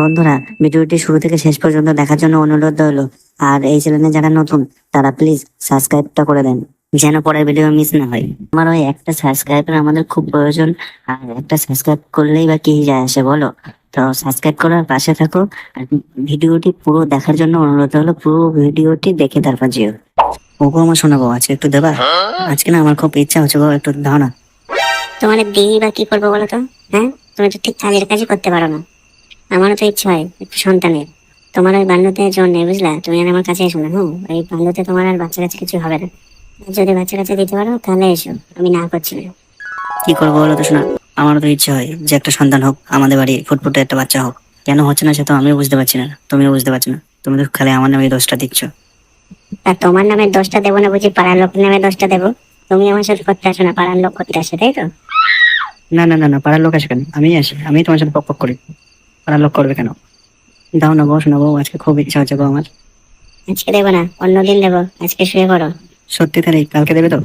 বন্ধুরা, ভিডিওটি শুরু থেকে শেষ পর্যন্ত দেখার জন্য অনুরোধ রইল। আর এই চ্যানেলে যারা নতুন তারা প্লিজ সাবস্ক্রাইবটা করে দেন, যেন পরের ভিডিও মিস না হয়। আমার ওই একটা সাবস্ক্রাইবার আমাদের খুব প্রয়োজন, আর একটা সাবস্ক্রাইব করলেই বা কি যায় আসে বলো? তো সাবস্ক্রাইব করার পাশে থাকো, আর ভিডিওটি পুরো দেখার জন্য অনুরোধ হলো, পুরো ভিডিওটি দেখে তারপর যেও। ওগো আমার শোনাবো, আজকে একটু দেবা? আজকে না আমার খুব ইচ্ছা হচ্ছে গো, একটু দাও না। তোমার দিই বা কি করবো বলো তো? হ্যাঁ, তুমি তো ঠিক কাজের কাজই করতে পারো না। আমারও তো ইচ্ছা হয় একটু সন্তানের। তোমার ওই বান্ধবদের জন্য বুঝলা, তুমি আর আমার কাছে এসো না। হ্যাঁ, ওই বান্ধবতে তোমার আর বাচ্চা কাছে কিছু হবে না। আর যদি বাচ্চা কাছে দিতে পারো তাহলে এসো, আমি না করছি না। কি করবো বলো তো শোনা? আমারও তো ইচ্ছে হয় যে একটা সন্তান হোক, আমাদের বাড়ি ফুটফুটে একটা বাচ্চা হোক। কেন হচ্ছে না সে তো আমিও বুঝতে পারছি না, তুমিও বুঝতে পারছি না। তুমি তো খালি আমার নামে এই দোষটা দিচ্ছ। আর তোমার নামে দোষটা দেবো না বুঝি পাড়ার লোক নামে দোষটা দেবো? তুমি আমার সাথে করতে আসো না, পাড়ার লোক করতে আসে, তাই তো? না না না না, পাড়ার লোক আসে কেন? আমি আসি, আমি তোমার সাথে পক পক করি। পাড়ার লোক করবে কেন? দাও না গো, শোনাবো, আজকে খুব ইচ্ছা হচ্ছে গো আমার। আজকে দেবো না, অন্যদিন দেবো, আজকে শুয়ে পড়ো। সত্যি তাহলে কালকে দেবে তো?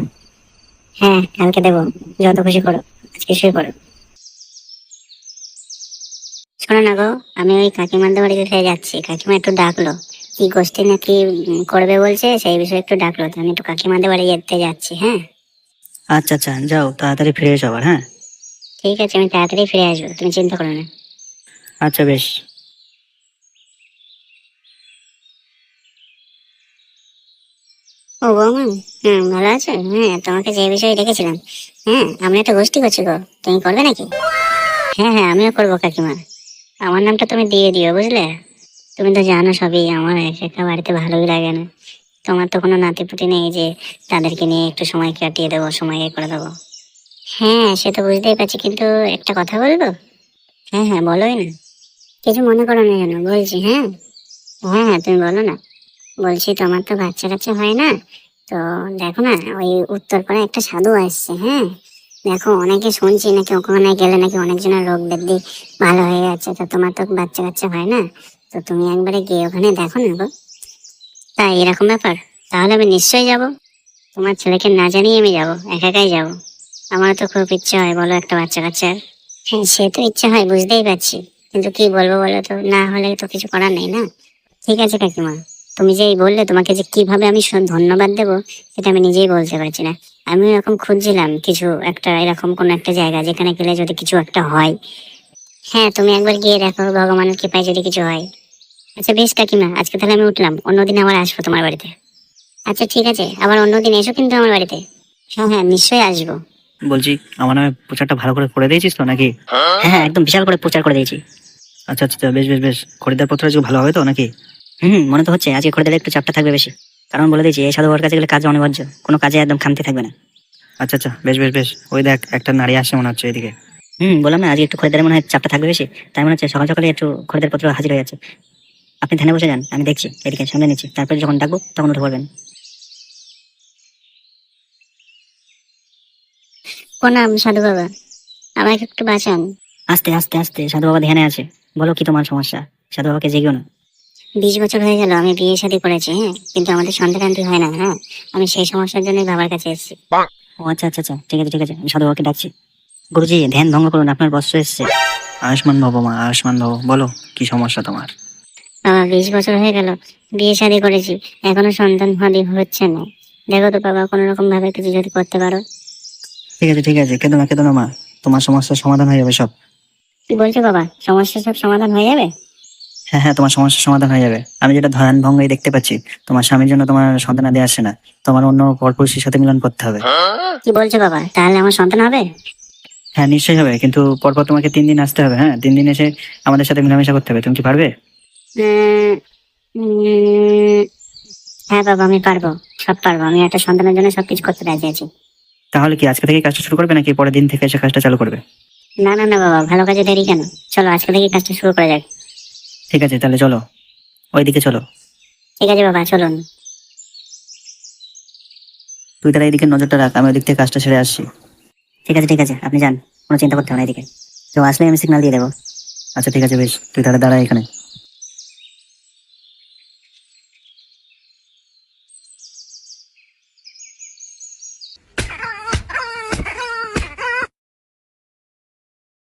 হ্যাঁ, কালকে দেবো, যত খুশি করো, আজকে শুয়ে পড়ো। শোনো না গো, আমি ওই কাকিমাদের বাড়িতে খেয়ে যাচ্ছি, কাকিমা একটু ডাকলো, কি গোষ্ঠী নাকি করবে বলছে, সেই বিষয়ে একটু ডাকলো, তো আমি একটু কাকিমাদের বাড়ি যেতে যাচ্ছি। হ্যাঁ আচ্ছা আচ্ছা, যাও তাড়াতাড়ি ফিরে এসো আবার। হ্যাঁ ঠিক আছে, আমি তাড়াতাড়ি ফিরে আসবো, তুমি চিন্তা করো না। আচ্ছা বেশ। ও বৌমা, হ্যাঁ ভালো আছো? হ্যাঁ, তোমাকে যে বিষয়ে ডেকেছিলাম, হ্যাঁ আমি একটা গোষ্ঠী করছি গো, তুমি করবে নাকি? হ্যাঁ হ্যাঁ, আমিও করবো কাকিমা। আমার নামটা তুমি দিয়ে দিও বুঝলে। তুমি তো জানো সবই, আমার একা একা বাড়িতে ভালোই লাগে না। তোমার তো কোনো নাতিপুতি নেই যে তাদেরকে নিয়ে একটু সময় কাটিয়ে দেবো, সময় করে দেবো। হ্যাঁ সে তো বুঝতেই পারছি, কিন্তু একটা কথা বলবো? হ্যাঁ হ্যাঁ, বলোই না। কিছু মনে করো না যেন, বলছি। হ্যাঁ হ্যাঁ হ্যাঁ, তুমি বলো না। বলছি তোমার তো বাচ্চা কাচ্চা হয় না, তো দেখো না, ওই উত্তরপাড়ায় একটা সাধু আসছে। হ্যাঁ, দেখো অনেকে শুনছি নাকি ওখানে গেলে নাকি অনেকজনের রোগ ব্যাধি ভালো হয়ে যাচ্ছে, তো তোমার তো বাচ্চা কাচ্চা হয় না, তো তুমি একবারে গিয়ে ওখানে দেখো না গো। তাই এরকম ব্যাপার? তাহলে আমি নিশ্চয়ই যাব। তোমার ছেলেকে না জানিয়ে আমি যাব, একা একাই যাব। আমার তো খুব ইচ্ছে হয় বলো, একটা বাচ্চা কাচ্চার। হ্যাঁ সে তো ইচ্ছা হয়, বুঝতেই পারছি, কিন্তু কি বলবো বলো তো, না হলে তো কিছু করার নেই না। ঠিক আছে কাকিমা, তুমি যেই বললে, তোমাকে যে কিভাবে আমি ধন্যবাদ দেবো সেটা আমি নিজেই বলতে পারছি না। আমি এরকম খুঁজছিলাম কিছু একটা, এরকম কোন একটা জায়গা যেখানে গেলে যদি কিছু একটা হয়। হ্যাঁ তুমি একবার গিয়ে দেখো, ভগবানের কৃপায় যদি কিছু হয়। আচ্ছা বেশ কাকিমা, আজকে তাহলে আমি উঠলাম, অন্যদিন আবার আসবো তোমার বাড়িতে। আচ্ছা ঠিক আছে, আবার অন্যদিন এসো কিন্তু আমার বাড়িতে। হ্যাঁ হ্যাঁ, নিশ্চয়ই আসবো। বলছি, আমার নামে প্রচারটা ভালো করে করে দিয়েছিস তো নাকি? হ্যাঁ হ্যাঁ, একদম বিশাল করে প্রচার করে দিয়েছি। আচ্ছা আচ্ছা, বেশ বেশ বেশ, খরিদ্দার পত্র আজকে ভালো হবে তো নাকি? মনে তো হচ্ছে আজকে খরিদ্দার একটু চাপটা থাকবে বেশি, কারণ বলে দিয়েছি এই সাধু বাবার কাছে গেলে কাজ অনিবার্য, কোনো কাজে একদম খামতি থাকবে না। আচ্ছা আচ্ছা, বেশ বেশ বেশ, ওই দেখ একটা নারী আসছে মনে হচ্ছে এদিকে। বললাম না আজকে একটু খরিদ্দারের মনে হয় চাপটা থাকবে বেশি, তাই মনে হচ্ছে সকাল সকালে একটু খরিদ্দার পত্র হাজির হয়ে যাচ্ছে। আপনি ধ্যানে বসে যান, আমি দেখছি, এদিকে সামনে নিচ্ছি, তারপরে যখন ডাকবো তখন উঠে পড়বেন। প্রণাম সাধু বাবা, আমাকে একটু বাঁচান। আস্তে আস্তে আস্তে, সাধু বাবা ধ্যানে আছে। বলো কি তোমার সমস্যা? সাধু বাবাকে জেগিও না। 20 বছর হয়ে গেল আমি বিয়ে শাদী করেছি, হ্যাঁ, কিন্তু আমাদের সন্তানান্তি হয় না। হ্যাঁ, আমি সেই সমস্যার জন্যই বাবার কাছে এসেছি। ও আচ্ছা আচ্ছা আচ্ছা, ঠিক আছে ঠিক আছে, আমি সাধু বাবাকে ডাকছি। গুরুজি, ধ্যান ভঙ্গ করুন, আপনার বৎস এসছে। আয়ুষ্মান ভব মা, আয়ুষ্মান ভব, বলো কি সমস্যা তোমার? বাবা 20 বছর হয়ে গেল বিয়ে শাদী করেছি, এখনো সন্তান হাদি হচ্ছে না। দেখো তো বাবা, কোনো রকম ভাবে কিছু যদি করতে পারো। ঠিক আছে, কেঁদো না কেঁদো না মা, তোমার সমস্যার সমাধান হয়ে যাবে সব। কি বলছো বাবা, সমস্যা সব সমাধান হয়ে যাবে? হ্যাঁ হ্যাঁ, তোমার সমস্যার সমাধান হয়ে যাবে। আমি যেটা ধ্যান ভঙ্গই দেখতে পাচ্ছি, তোমার স্বামীর জন্য তোমার সন্তানাদি আসছে না, তোমার অন্য পরপুরুষের সাথে মিলন করতে হবে। কি বলছো বাবা, তাহলে আমার সন্তান হবে? হ্যাঁ নিশ্চয়ই হবে, কিন্তু পরপর তোমাকে 3 দিন আসতে হবে। হ্যাঁ, 3 দিন এসে আমাদের সাথে মেলামেশা করতে হবে। তুমি কি পারবে? উম, উম, হ্যাঁ বাবা, আমি পারবো, সব পারবো। আমি একটা সন্তানের জন্য সবকিছু করতে রাজি আছি। তাহলে কি আজকে থেকে কাজটা শুরু করবে নাকি পরের দিন থেকে এসে কাজটা চালু করবে? না না না বাবা, ভালো কাজে দেরি কেন, চলো আজকে থেকে কাজটা শুরু করা যাক। ঠিক আছে তাহলে চলো, ওইদিকে চলো। ঠিক আছে বাবা, চলুন। তুই তাহলে এইদিকে নজরটা রাখ, আমি ওইদিক থেকে কাজটা ছেড়ে আসছি। ঠিক আছে, আপনি যান, কোনো চিন্তা করতে হবে না, এদিকে কেউ আসলে আমি সিগন্যাল দিয়ে দেবো। আচ্ছা ঠিক আছে বেশ, তুই তাহলে দাঁড়া এখানে।